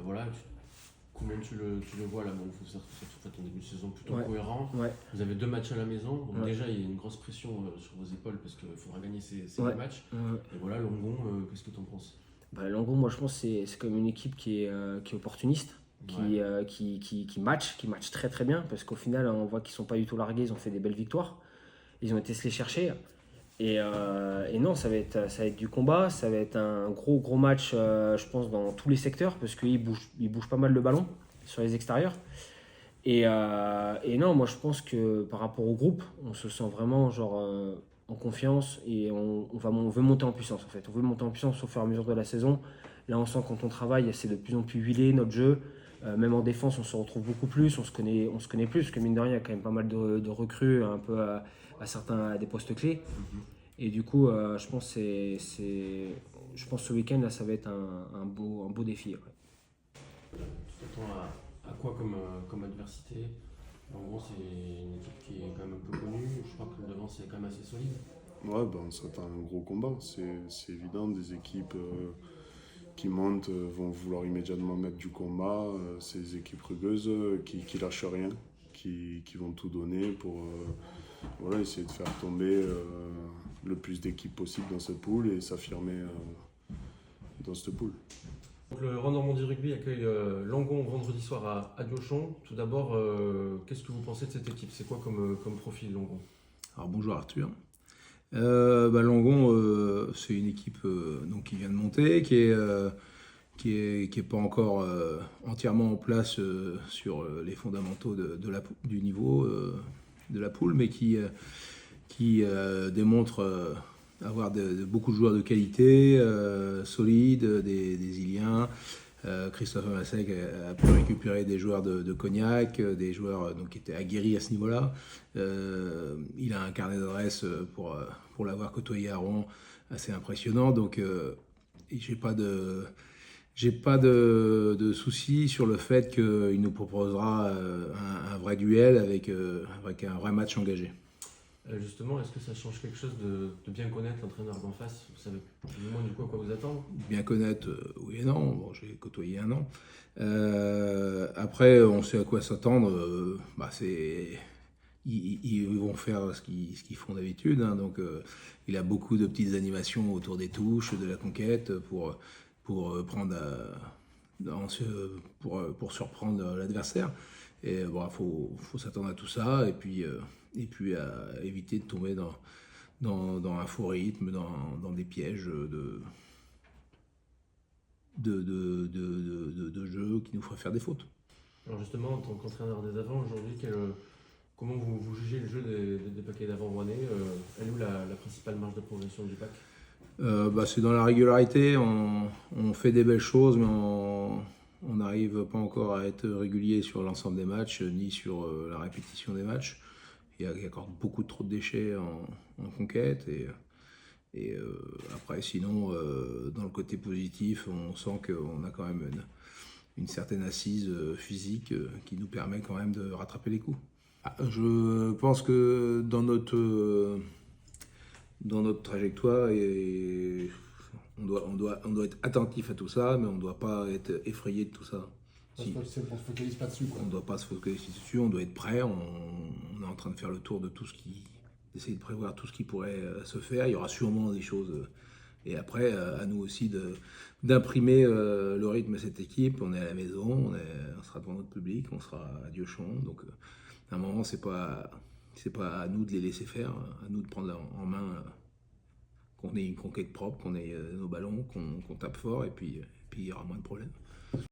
voilà, comment tu le vois là? Bon, vous faites un début de saison plutôt cohérent. Ouais. Vous avez 2 matchs à la maison. Donc Ouais. déjà, il y a une grosse pression sur vos épaules parce qu'il faudra gagner ces 2 matchs. Ouais. Et voilà, Longon, qu'est-ce que tu en penses? Langon, moi je pense que c'est comme une équipe qui est opportuniste, qui match très très bien, parce qu'au final on voit qu'ils sont pas du tout largués, ils ont fait des belles victoires, ils ont été se les chercher. Et non, ça va être du combat, ça va être un gros match, je pense, dans tous les secteurs, parce qu'ils bougent pas mal le ballon sur les extérieurs. Et non, moi je pense que par rapport au groupe, on se sent vraiment genre en confiance et on veut monter en puissance en fait. On veut monter en puissance au fur et à mesure de la saison. Là, on sent quand on travaille, c'est de plus en plus huilé notre jeu. Même en défense, on se retrouve beaucoup plus, on se connaît plus, parce que mine de rien, il y a quand même pas mal de recrues un peu à des postes clés. Et du coup, je pense ce week-end là, ça va être un beau défi. Ouais. Tu t'attends à quoi comme adversité? En gros, c'est une équipe qui est quand même un peu connue. Je crois que devant, c'est quand même assez solide. Ouais, on s'attend à un gros combat. C'est évident, des équipes qui montent vont vouloir immédiatement mettre du combat. C'est des équipes rugueuses qui lâchent rien, qui vont tout donner pour voilà, essayer de faire tomber le plus d'équipes possible dans cette poule et s'affirmer dans cette poule. Donc, le Rand Normandie Rugby accueille Langon vendredi soir à Diochon. Tout d'abord, qu'est-ce que vous pensez de cette équipe? C'est quoi comme profil, Langon? Alors bonjour Arthur. Langon, c'est une équipe donc, qui vient de monter, qui est pas encore entièrement en place sur les fondamentaux du niveau de la poule, mais qui démontre avoir beaucoup de joueurs de qualité, solides, des Iliens. Christophe Amassec a pu récupérer des joueurs de Cognac, des joueurs donc, qui étaient aguerris à ce niveau-là. Il a un carnet d'adresses pour l'avoir côtoyé à Rouen assez impressionnant. Donc, j'ai pas de souci sur le fait qu'il nous proposera un vrai duel avec un vrai match engagé. Justement, est-ce que ça change quelque chose de bien connaître l'entraîneur d'en face? Vous savez plus ou moins du coup à quoi vous attendre? Bien connaître, oui et non. Bon, j'ai côtoyé un an. Après, on sait à quoi s'attendre. Ils vont faire ce qu'ils font d'habitude. Hein, donc, il a beaucoup de petites animations autour des touches, de la conquête, pour prendre, pour surprendre l'adversaire. Et bon, faut s'attendre à tout ça. Et puis à éviter de tomber dans un faux rythme, dans des pièges de jeu qui nous feraient faire des fautes. Alors justement, en tant qu'entraîneur des avants, aujourd'hui, comment vous jugez le jeu des paquets d'avant rouennais? Elle est où la principale marge de progression du pack? C'est dans la régularité. On fait des belles choses, mais on n'arrive pas encore à être régulier sur l'ensemble des matchs, ni sur la répétition des matchs. Il y a encore beaucoup trop de déchets en conquête. Et après, sinon, dans le côté positif, on sent qu'on a quand même une certaine assise physique qui nous permet quand même de rattraper les coups. Je pense que dans notre trajectoire, on doit être attentif à tout ça, mais on ne doit pas être effrayé de tout ça. On ne se focalise pas dessus. On ne doit pas se focaliser dessus, on doit être prêt. On est en train de faire le tour de tout ce d'essayer de prévoir tout ce qui pourrait se faire. Il y aura sûrement des choses. Et après, à nous aussi d'imprimer le rythme à cette équipe. On est à la maison, on sera devant notre public, on sera à Diochon. Donc, à un moment, c'est pas à nous de les laisser faire, à nous de prendre en main qu'on ait une conquête propre, qu'on ait nos ballons, qu'on tape fort, et puis il y aura moins de problèmes.